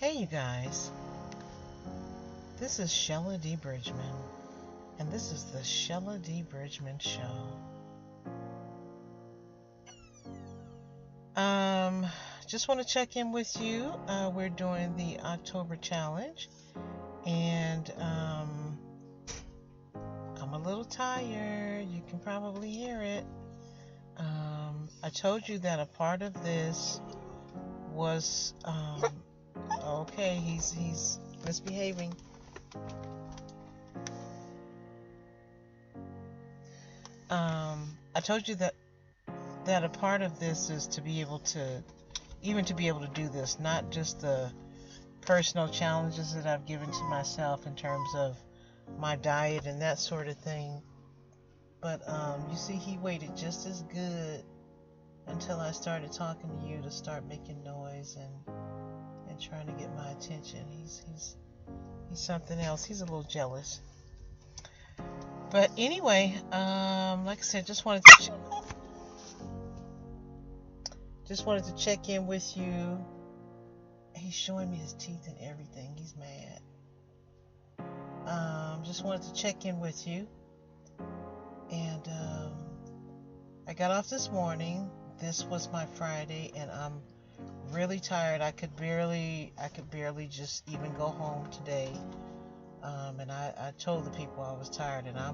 Hey, you guys. This is Shella D. Bridgman, and this is the Shella D. Bridgman Show. Just want to check in with you. We're doing the October challenge, and I'm a little tired. You can probably hear it. I told you that a part of this was okay. He's misbehaving. I told you that a part of this is to be able to do this, not just the personal challenges that I've given to myself in terms of my diet and that sort of thing. But you see, he waited just as good until I started talking to you to start making noise and trying to get my attention. He's something else. He's a little jealous. But anyway, like I said, just wanted to check in with you. He's showing me his teeth and everything. He's mad. Just wanted to check in with you. And I got off this morning. This was my Friday, and I'm really tired. I could barely just even go home today. And I told the people I was tired, and I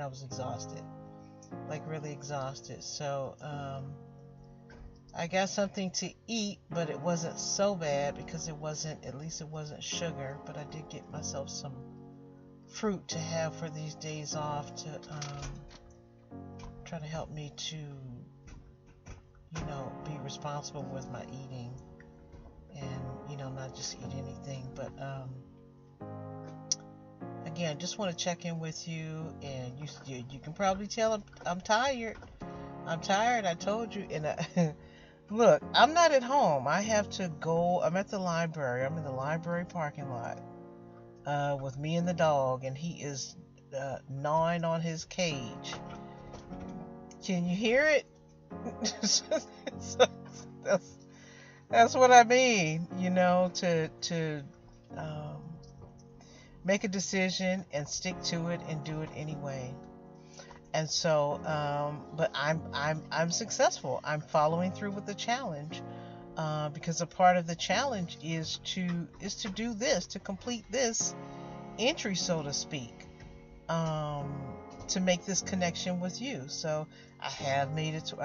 was exhausted, like really exhausted. So I got something to eat, but it wasn't so bad because it wasn't sugar. But I did get myself some fruit to have for these days off to try to help me to be responsible with my eating and not just eat anything. But again, just want to check in with you, and you can probably tell I'm tired. I told you. And look, I'm not at home. I have to go. I'm at the library. I'm in the library parking lot with me and the dog, and he is gnawing on his cage. Can you hear it? That's what I mean. To make a decision and stick to it and do it anyway. And so, but I'm successful. I'm following through with the challenge because a part of the challenge is to do this, to complete this entry, so to speak, to make this connection with you. So I made it to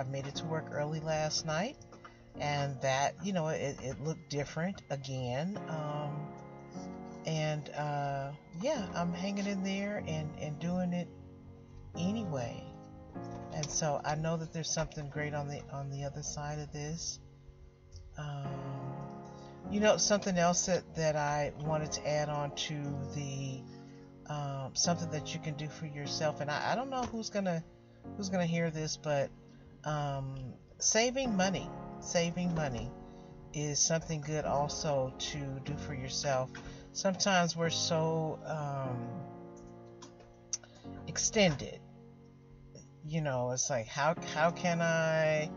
work early last night, and that it looked different again. I'm hanging in there and doing it anyway. And so I know that there's something great on the other side of this. Something else that I wanted to add on to the something that you can do for yourself, and I don't know who's gonna hear this, but saving money is something good also to do for yourself. Sometimes we're so extended. It's like how can I,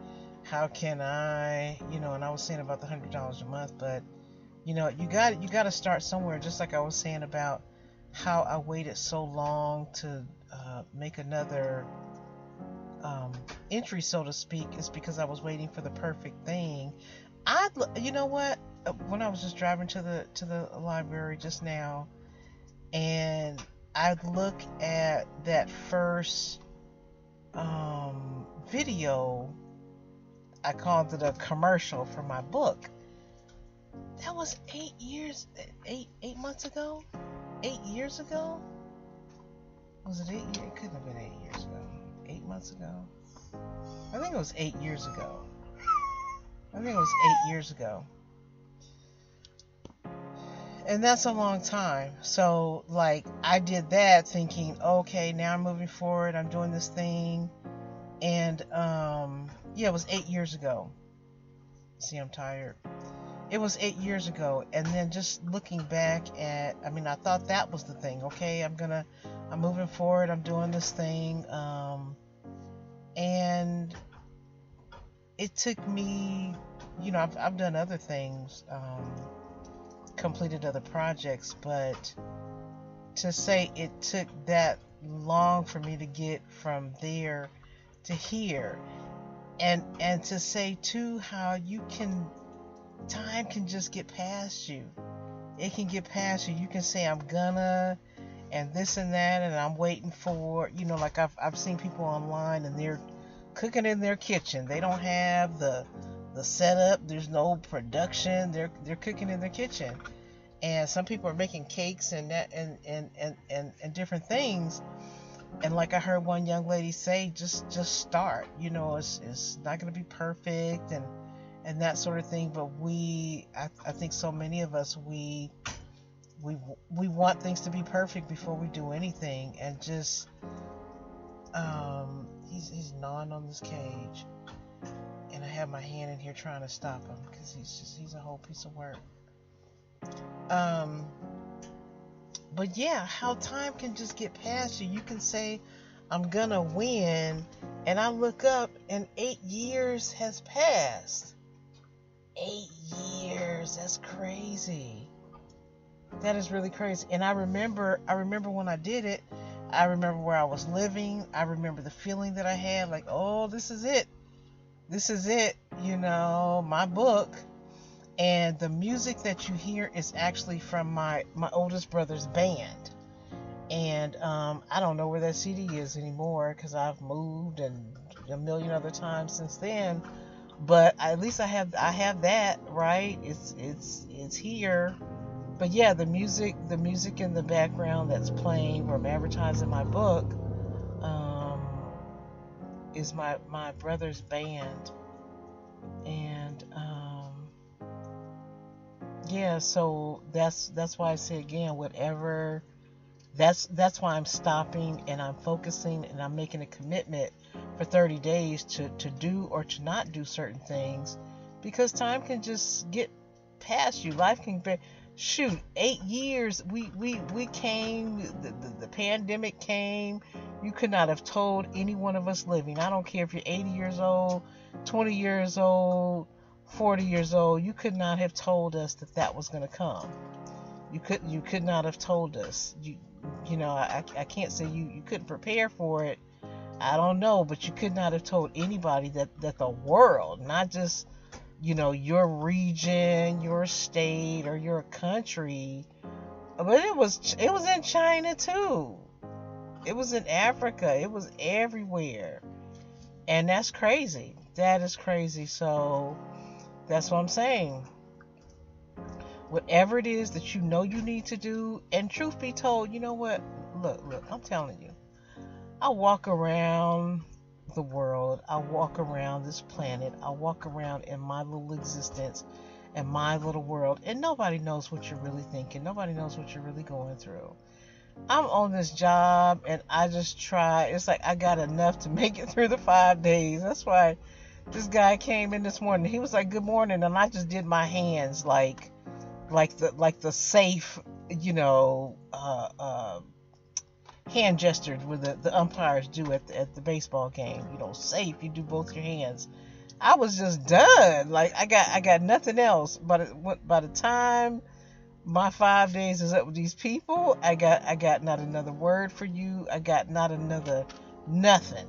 and I was saying about the $100 a month, but you got to start somewhere. Just like I was saying about how I waited so long to make another entry, so to speak, is because I was waiting for the perfect thing. When I was just driving to the library just now, and I'd look at that first video. I called it a commercial for my book. That was 8 months ago. 8 years ago? Was it 8 years? It couldn't have been 8 years ago. 8 months ago? I think it was 8 years ago. And that's a long time. So, I did that thinking, okay, now I'm moving forward. I'm doing this thing. And, it was 8 years ago. See, I'm tired. It was 8 years ago. And then just looking back I thought that was the thing. Okay, I'm moving forward. I'm doing this thing. And it took me I've done other things, completed other projects, but to say it took that long for me to get from there to here, and to say too how time can just get past you. It can get past you. You can say I'm gonna and this and that, and I'm waiting for, like I've seen people online and they're cooking in their kitchen. They don't have the setup. There's no production. They're cooking in their kitchen, and some people are making cakes and that and different things. And like I heard one young lady say, just start. It's not going to be perfect and that sort of thing. But I think so many of us we want things to be perfect before we do anything, and just he's gnawing on this cage, and I have my hand in here trying to stop him because he's a whole piece of work. But yeah, how time can just get past you. You can say, I'm gonna win, and I look up and 8 years has passed. 8 years, that's crazy. That is really crazy. And I remember when I did it, I remember where I was living. I remember the feeling that I had, like, oh, this is it. This is it, my book. And the music that you hear is actually from my oldest brother's band. And I don't know where that CD is anymore because I've moved and a million other times since then. But at least I have that, right? It's here. But yeah, the music in the background that's playing where I'm advertising my book is my brother's band. And yeah, so that's why I say again, whatever, that's why I'm stopping and I'm focusing and I'm making a commitment for 30 days to do or to not do certain things, because time can just get past you. Life can be, 8 years, we came, the pandemic came. You could not have told any one of us living, I don't care if you're 80 years old, 20 years old, 40 years old, you could not have told us that was going to come. You could not have told us. I can't say you couldn't prepare for it. I don't know, but you could not have told anybody that the world, not just your region, your state, or your country, but it was in China too. It was in Africa. It was everywhere, and that's crazy. That is crazy. So that's what I'm saying. Whatever it is that you need to do, and truth be told, you know what? Look, I'm telling you. I walk around the world. I walk around this planet. I walk around in my little existence and my little world, and nobody knows what you're really thinking. Nobody knows what you're really going through. I'm on this job, and I just try. It's like I got enough to make it through the 5 days. That's why this guy came in this morning. He was like, "Good morning," and I just did my hands like the safe, hand gestures where the umpires do at the baseball game. Safe. You do both your hands. I was just done. Like I got nothing else. But by the time my 5 days is up with these people, I got not another word for you. I got not another nothing.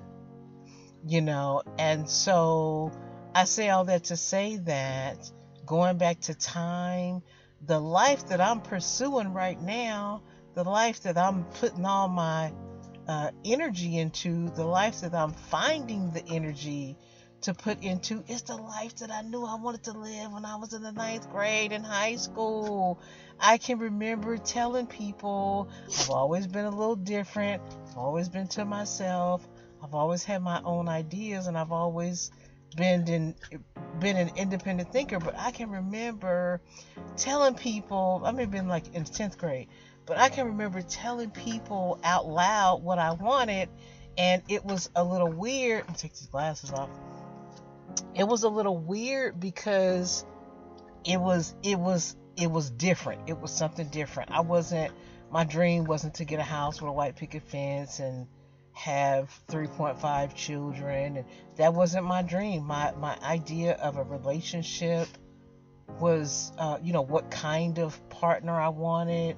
And so I say all that to say that going back to time, the life that I'm pursuing right now, the life that I'm putting all my energy into, the life that I'm finding the energy to put into, is the life that I knew I wanted to live when I was in the 9th grade in high school. I can remember telling people I've always been a little different. I've always been to myself. I've always had my own ideas, and I've always been an independent thinker. But I can remember telling people, I may have been like in 10th grade, but I can remember telling people out loud what I wanted, and it was a little weird. Let me take these glasses off. It was a little weird because it was different. It was something different. My dream wasn't to get a house with a white picket fence and have 3.5 children, and that wasn't my dream. My idea of a relationship was, what kind of partner I wanted.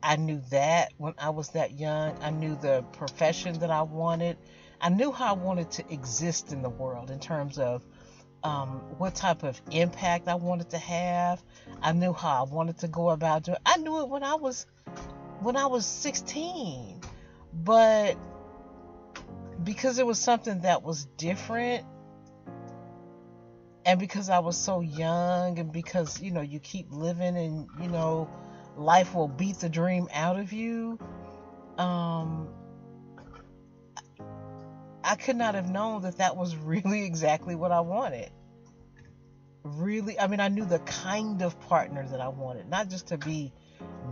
I knew that when I was that young. I knew the profession that I wanted. I knew how I wanted to exist in the world in terms of what type of impact I wanted to have. I knew how I wanted to go about doing. I knew it when I was 16, but because it was something that was different, and because I was so young, and because you keep living, and life will beat the dream out of you. I could not have known that was really exactly what I wanted. Really, I mean, I knew the kind of partner that I wanted, not just to be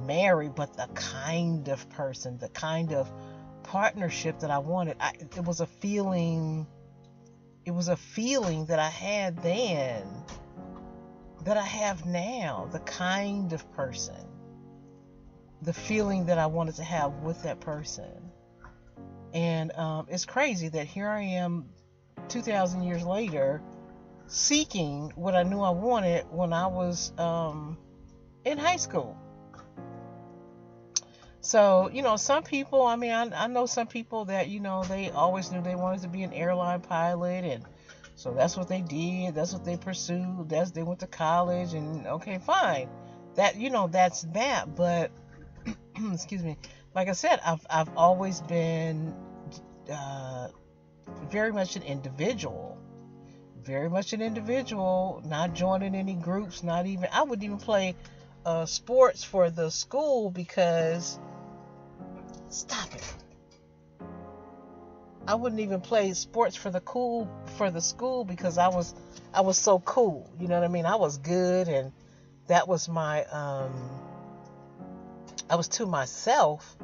married, but the kind of person, the kind of partnership that I wanted. It was a feeling that I had then that I have now, the kind of person, the feeling that I wanted to have with that person. And it's crazy that here I am 2,000 years later seeking what I knew I wanted when I was in high school. So, some people, I mean, I know some people that, they always knew they wanted to be an airline pilot, and so that's what they did, that's what they pursued, they went to college, and okay, fine. That, that's that, but, excuse me, like I said, I've always been very much an individual. Very much an individual, not joining any groups, I wouldn't even play sports for the school because, stop it. I wouldn't even play sports for the school because I was so cool. You know what I mean? I was good, and that was my, I was to myself,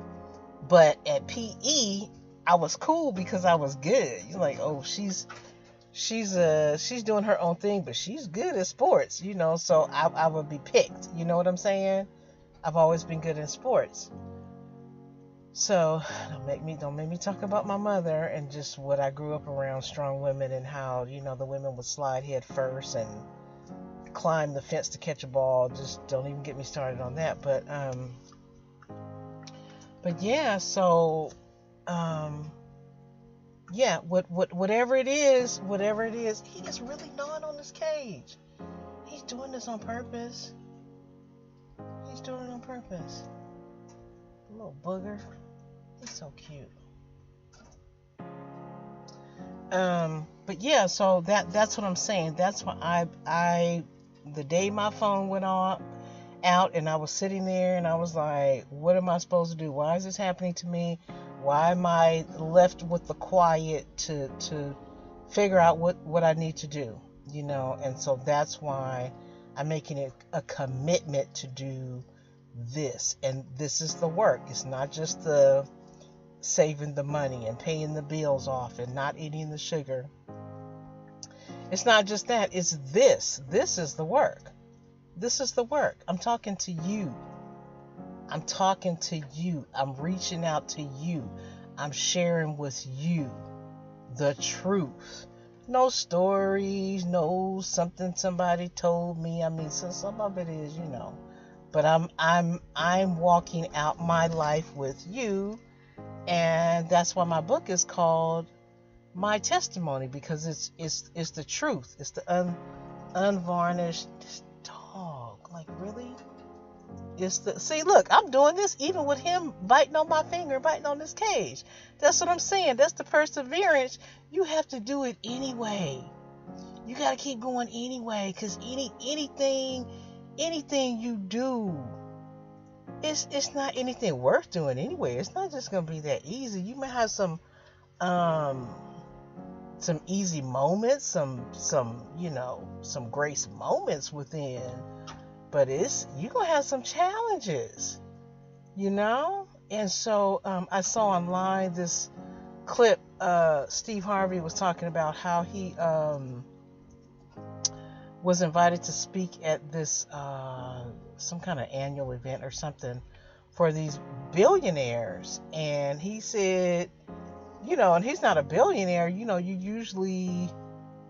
but at PE, I was cool because I was good. You're like, oh, she's doing her own thing, but she's good at sports, so I would be picked. You know what I'm saying? I've always been good in sports. So don't make me talk about my mother and just what I grew up around, strong women, and how, the women would slide head first and climb the fence to catch a ball. Just don't even get me started on that. But yeah, so yeah, whatever it is, he is really gnawing on this cage. He's doing this on purpose. He's doing it on purpose. A little booger. He's so cute. But yeah, so that's what I'm saying. That's what I the day my phone went out, and I was sitting there, and I was like, what am I supposed to do? Why is this happening to me? Why am I left with the quiet to figure out what I need to do, And so that's why I'm making it a commitment to do this. And this is the work. It's not just the saving the money and paying the bills off and not eating the sugar. It's not just that. It's this. This is the work. This is the work. I'm talking to you. I'm talking to you. I'm reaching out to you. I'm sharing with you the truth. No stories, no something somebody told me. I mean, so some of it is, But I'm walking out my life with you, and that's why my book is called My Testimony, because it's the truth. It's the unvarnished. This dog, like, really? See, look, I'm doing this even with him biting on my finger, biting on this cage. That's what I'm saying. That's the perseverance. You have to do it anyway. You got to keep going anyway, because anything you do, it's not anything worth doing anyway. It's not just going to be that easy. You may have some easy moments, some grace moments within. But you're going to have some challenges, And so I saw online this clip. Steve Harvey was talking about how he was invited to speak at this some kind of annual event or something for these billionaires. And he said and he's not a billionaire. You usually,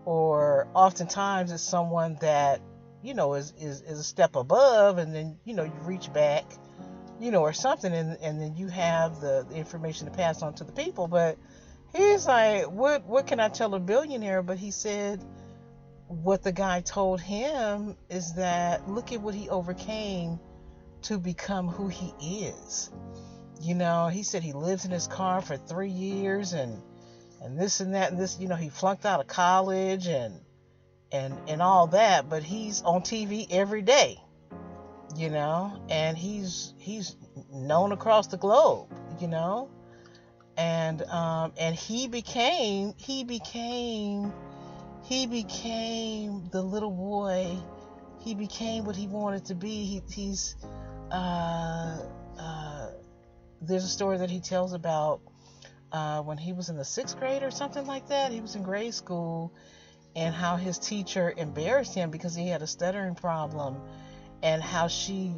or oftentimes, it's someone that, is a step above, and then, you reach back, or something, and then you have the information to pass on to the people. But he's like, what can I tell a billionaire? But he said what the guy told him is that look at what he overcame to become who he is. He said he lives in his car for 3 years, and this and that and this. He flunked out of college and all that, but he's on TV every day. And he's known across the globe. And he became the little boy. He became what he wanted to be. He's there's a story that he tells about when he was in the 6th grade or something like that. He was in grade school, and how his teacher embarrassed him because he had a stuttering problem, and how she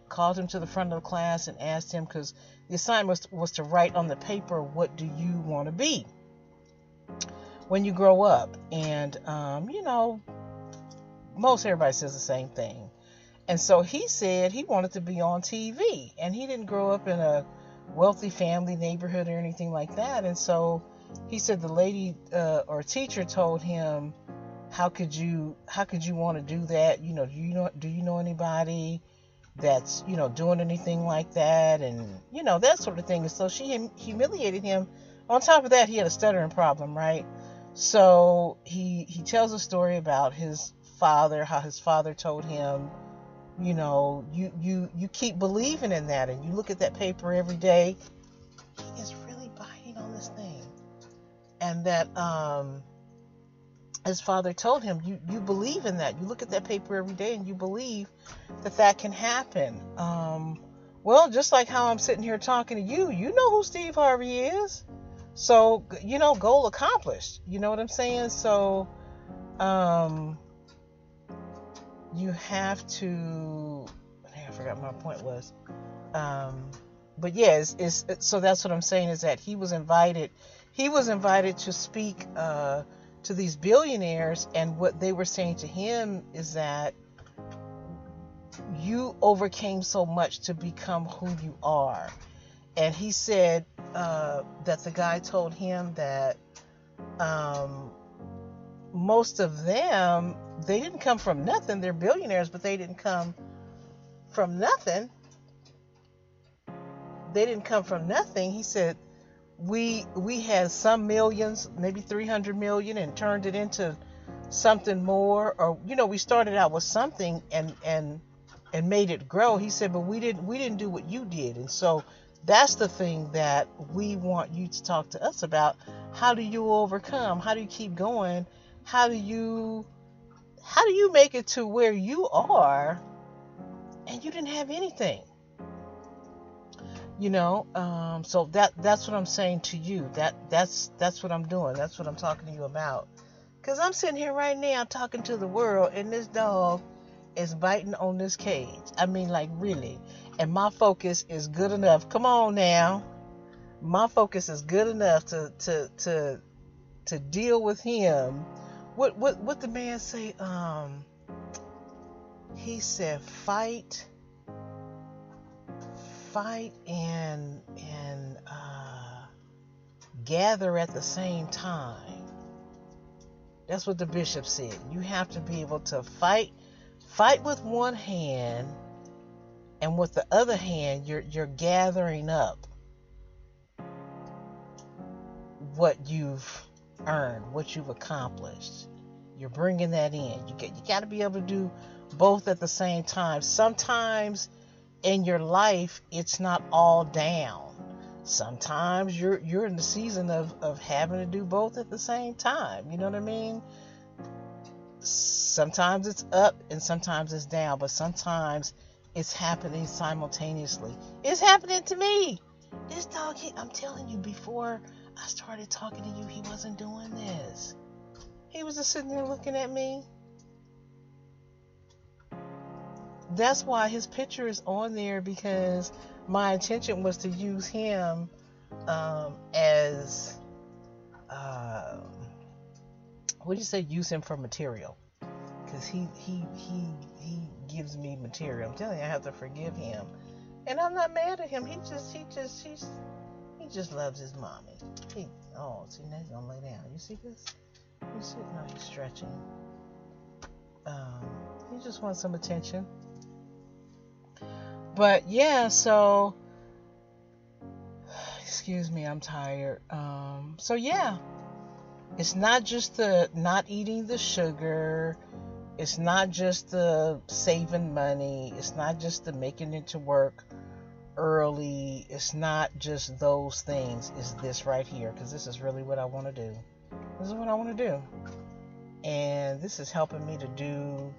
called him to the front of the class and asked him, because the assignment was to write on the paper, what do you want to be when you grow up? And most everybody says the same thing. And so he said he wanted to be on TV, and he didn't grow up in a wealthy family neighborhood or anything like that. And so he said the lady or teacher told him, how could you want to do that? Do you know anybody that's doing anything like that, and that sort of thing. And so she humiliated him. On top of that, he had a stuttering problem, right? So he tells a story about his father, how his father told him, you keep believing in that, and you look at that paper every day. He is really biting on this thing. And that his father told him, you believe in that. You look at that paper every day and you believe that can happen. Well, just like how I'm sitting here talking to you, you know who Steve Harvey is. So, goal accomplished. You know what I'm saying? So, you have to, I forgot what my point was. But yeah, so that's what I'm saying, is that he was invited to speak to these billionaires, and what they were saying to him is that you overcame so much to become who you are. And he said that the guy told him that most of them, they didn't come from nothing. They're billionaires, but they didn't come from nothing. They didn't come from nothing. He said, we had some millions, maybe 300 million, and turned it into something more. Or, we started out with something and made it grow. He said, but we didn't do what you did. And so that's the thing that we want you to talk to us about. How do you overcome? How do you keep going? How do you make it to where you are and you didn't have anything? So that's what I'm saying to you. That's what I'm doing. That's what I'm talking to you about. Because I'm sitting here right now talking to the world, and this dog is biting on this cage. I mean, like, really. And my focus is good enough. Come on now. My focus is good enough to deal with him. What the man say? He said, fight and gather at the same time. That's what the bishop said. You have to be able to fight with one hand, and with the other hand, you're gathering up what you've earned, what you've accomplished. You're bringing that in. You got to be able to do both at the same time. Sometimes in your life, it's not all down. Sometimes you're in the season of having to do both at the same time. You know what I mean? Sometimes it's up and sometimes it's down, but sometimes it's happening simultaneously. It's happening to me. This dog, I'm telling you, before I started talking to you, he wasn't doing this. He was just sitting there looking at me. That's why his picture is on there, because my intention was to use him as what do you say? Use him for material, because he gives me material. I'm telling you, I have to forgive him, and I'm not mad at him. He just loves his mommy. See, now he's gonna lay down. You see this? You see? No, he's stretching. Um, he just wants some attention. But yeah, so excuse me, I'm tired. So yeah, it's not just the not eating the sugar. It's not just the saving money. It's not just the making it to work early. It's not just those things. It's this right here, because this is really what I want to do. This is what I want to do. And this is helping me to do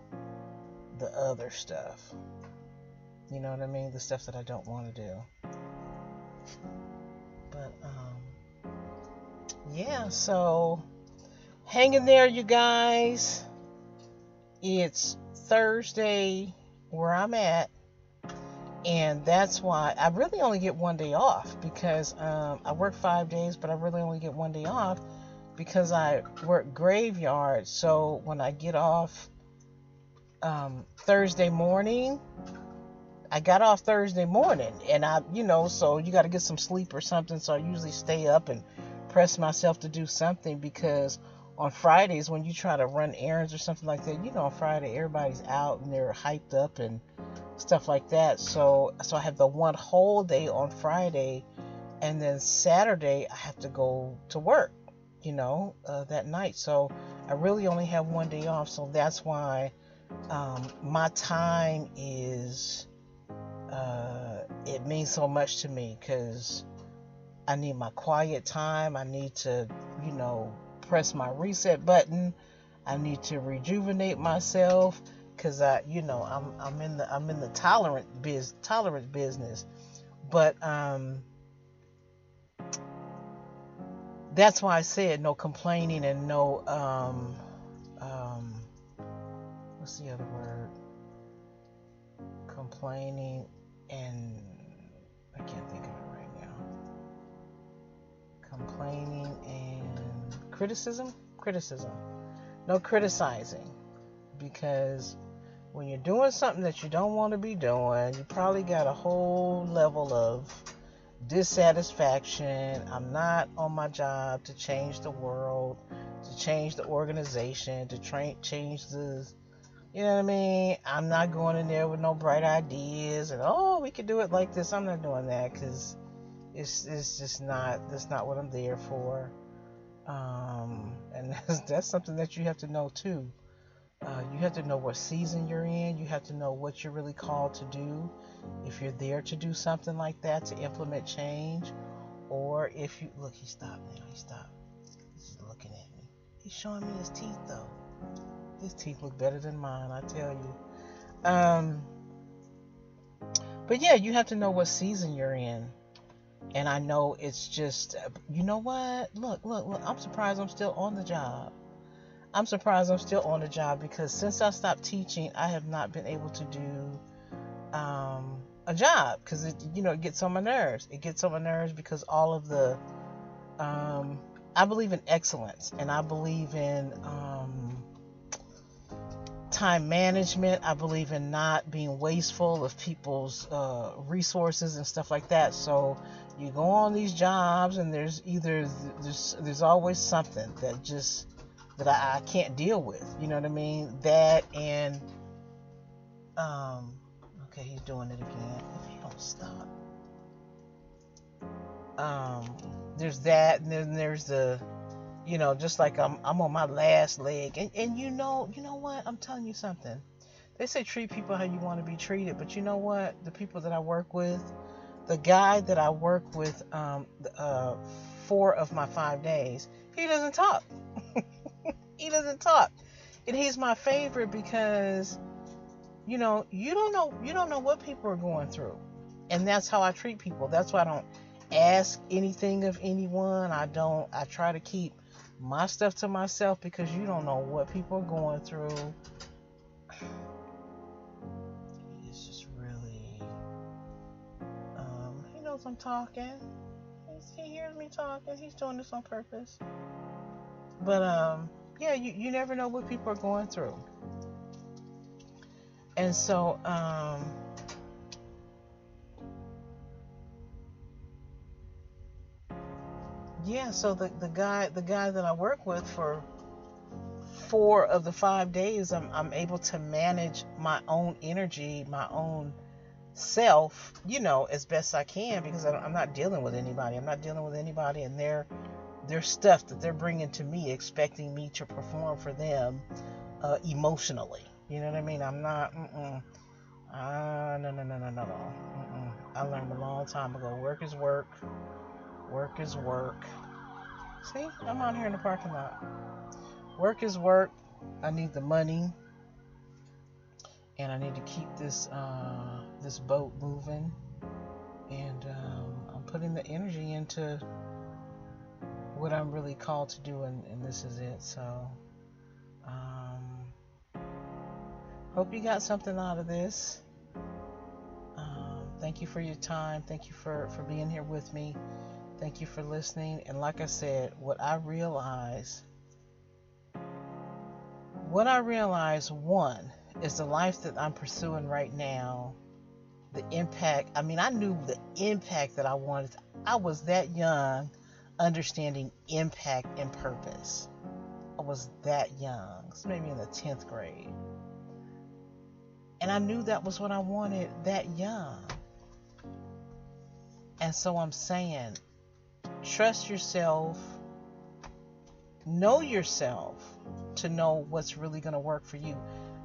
the other stuff. You know what I mean? The stuff that I don't want to do. But, yeah, so hang in there, you guys. It's Thursday where I'm at. And that's why I really only get one day off, because I work 5 days, but I really only get one day off because I work graveyard. So when I get off Thursday morning, I got off Thursday morning, and so you got to get some sleep or something. So I usually stay up and press myself to do something, because on Fridays when you try to run errands or something like that, on Friday everybody's out and they're hyped up and stuff like that. So I have the one whole day on Friday, and then Saturday I have to go to work, that night. So I really only have one day off. So that's why my time is it means so much to me, because I need my quiet time. I need to, press my reset button. I need to rejuvenate myself, because I'm in the tolerance business. But that's why I said no complaining and no what's the other word? Complaining and I can't think of it right now. Complaining and criticism. No criticizing, because when you're doing something that you don't want to be doing, you probably got a whole level of dissatisfaction. I'm not on my job to change the world, to change the organization, to change the, you know what I mean? I'm not going in there with no bright ideas and, we could do it like this. I'm not doing that, because it's just not, that's not what I'm there for. And that's something that you have to know too. You have to know what season you're in. You have to know what you're really called to do. If you're there to do something like that, to implement change, or if you look, he stopped now. He stopped. He's looking at me. He's showing me his teeth though. His teeth look better than mine, I tell you. But yeah, you have to know what season you're in. And I know it's just, you know what? Look. I'm surprised I'm still on the job. Because since I stopped teaching, I have not been able to do a job, because it gets on my nerves. It gets on my nerves because all of the I believe in excellence, and I believe in time management. I believe in not being wasteful of people's resources and stuff like that. So you go on these jobs, and there's always something that I can't deal with. You know what I mean? That and okay, he's doing it again. If he don't stop. There's that, and then there's the, just like I'm on my last leg, and you know what? I'm telling you something. They say treat people how you want to be treated, but you know what? The people that I work with, the guy that I work with, 4 of my 5 days, he doesn't talk. He doesn't talk, and he's my favorite because, you don't know what people are going through, and that's how I treat people. That's why I don't ask anything of anyone. I try to keep my stuff to myself, because you don't know what people are going through. It's just really, he knows I'm talking. He He hears me talking. He's doing this on purpose. But yeah, you never know what people are going through. And so yeah, so the guy that I work with for 4 of the 5 days, I'm able to manage my own energy, my own self, as best I can, because I'm not dealing with anybody. I'm not dealing with anybody and their stuff that they're bringing to me, expecting me to perform for them emotionally. You know what I mean? I'm not. No. I learned a long time ago. Work is work. Work is work. See, I'm out here in the parking lot. Work is work. I need the money, and I need to keep this boat moving. And I'm putting the energy into what I'm really called to do, and this is it. So, hope you got something out of this. Thank you for your time. Thank you for being here with me. Thank you for listening. And like I said, what I realized, one, is the life that I'm pursuing right now, the impact. I mean, I knew the impact that I wanted. I was that young, understanding impact and purpose. I was that young, so maybe in the 10th grade. And I knew that was what I wanted that young. And so I'm saying, trust yourself, know yourself to know what's really going to work for you.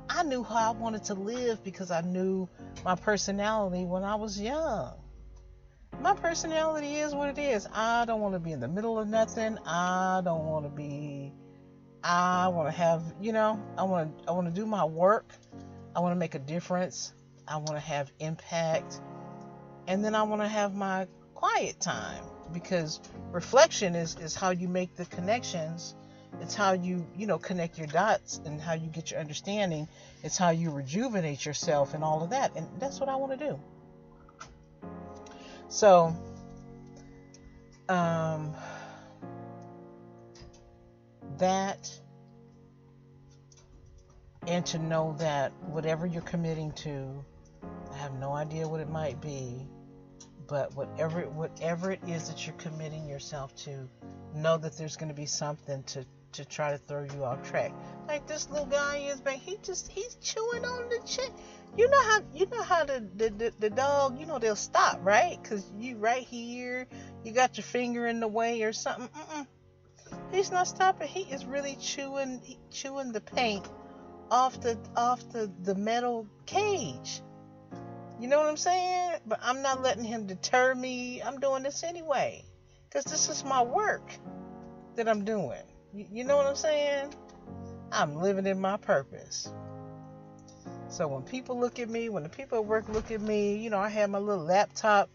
I knew how I wanted to live because I knew my personality when I was young. My personality is what it is. I don't want to be in the middle of nothing. I want to have, I want to do my work. I want to make a difference. I want to have impact. And then I want to have my quiet time, because reflection is how you make the connections. It's how you connect your dots and how you get your understanding. It's how you rejuvenate yourself and all of that. And that's what I want to do. So, that, and to know that whatever you're committing to, I have no idea what it might be, but whatever it is that you're committing yourself to, know that there's going to be something to try to throw you off track. Like this little guy is, man, he's chewing on the chick. You know how the dog, they'll stop, right? Because you right here, you got your finger in the way or something. He's not stopping. He is really chewing the paint off the metal cage. You know what I'm saying? But I'm not letting him deter me. I'm doing this anyway, because this is my work that I'm doing. You know what I'm saying? I'm living in my purpose. So when people look at me, when the people at work look at me, I had my little laptop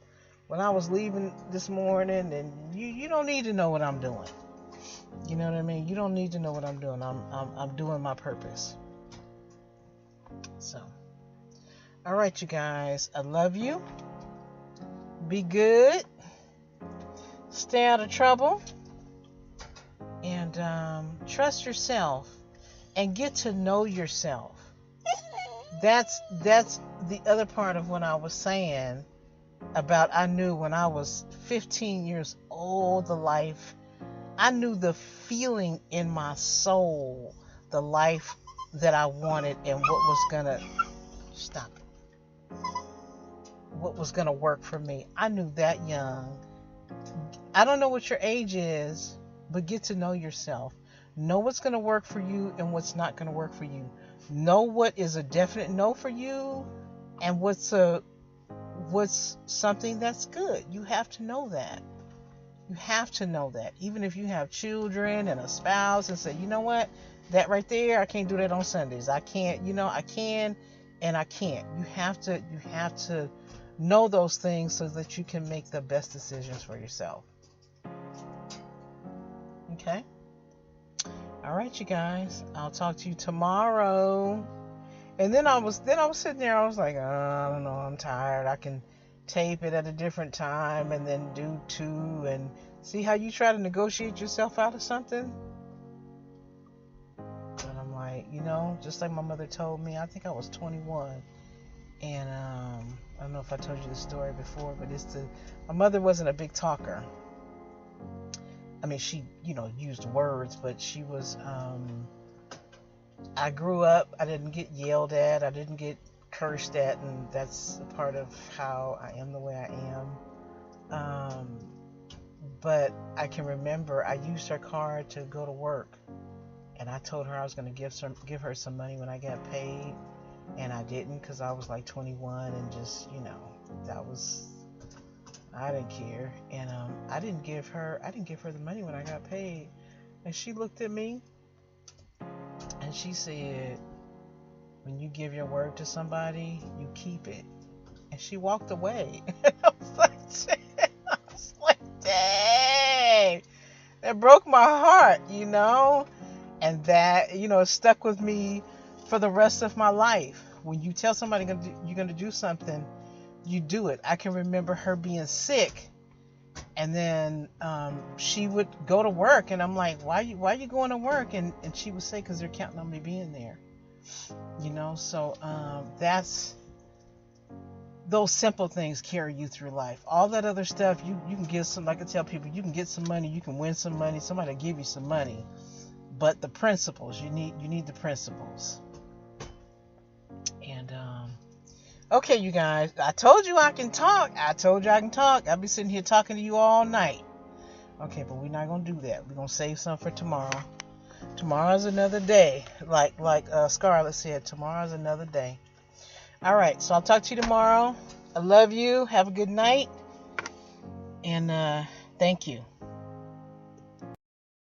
when I was leaving this morning, and you don't need to know what I'm doing. You know what I mean? You don't need to know what I'm doing. I'm doing my purpose. So, all right, you guys. I love you. Be good. Stay out of trouble. And trust yourself and get to know yourself. That's the other part of what I was saying about, I knew when I was 15 years old, I knew the feeling in my soul, the life that I wanted, and what was gonna work for me. I knew that young. I don't know what your age is, but get to know yourself. Know what's going to work for you and what's not going to work for you. Know what is a definite no for you and what's something that's good. You have to know that. You have to know that. Even if you have children and a spouse, and say, you know what, that right there, I can't do that on Sundays. I can't, I can and I can't. You have to know those things so that you can make the best decisions for yourself. Okay? All right, you guys. I'll talk to you tomorrow. And then I was sitting there. I was like, I don't know. I'm tired. I can tape it at a different time and then do 2 and see how you try to negotiate yourself out of something. And I'm like, just like my mother told me, I think I was 21. And I don't know if I told you the story before, but my mother wasn't a big talker. I mean, she, used words, but she was, I grew up, I didn't get yelled at, I didn't get cursed at, and that's a part of how I am the way I am. But I can remember I used her card to go to work, and I told her I was going to give her some money when I got paid, and I didn't because I was like 21 and just, I didn't care, and I didn't give her the money when I got paid, and she looked at me, and she said, when you give your word to somebody, you keep it, and she walked away. I was like, dang, that broke my heart, and that, stuck with me for the rest of my life. When you tell somebody you're going to do something, you do it. I can remember her being sick, and then she would go to work, and I'm like, why you going to work? And she would say, because they're counting on me being there. So that's, those simple things carry you through life. All that other stuff, you can get some, like I tell people, you can get some money, you can win some money, somebody will give you some money. But the principles, you need the principles. And okay, you guys, I told you I can talk. I'll be sitting here talking to you all night. Okay, but we're not going to do that. We're going to save some for tomorrow. Tomorrow's another day. Like Scarlett said, tomorrow's another day. All right, so I'll talk to you tomorrow. I love you. Have a good night. And thank you.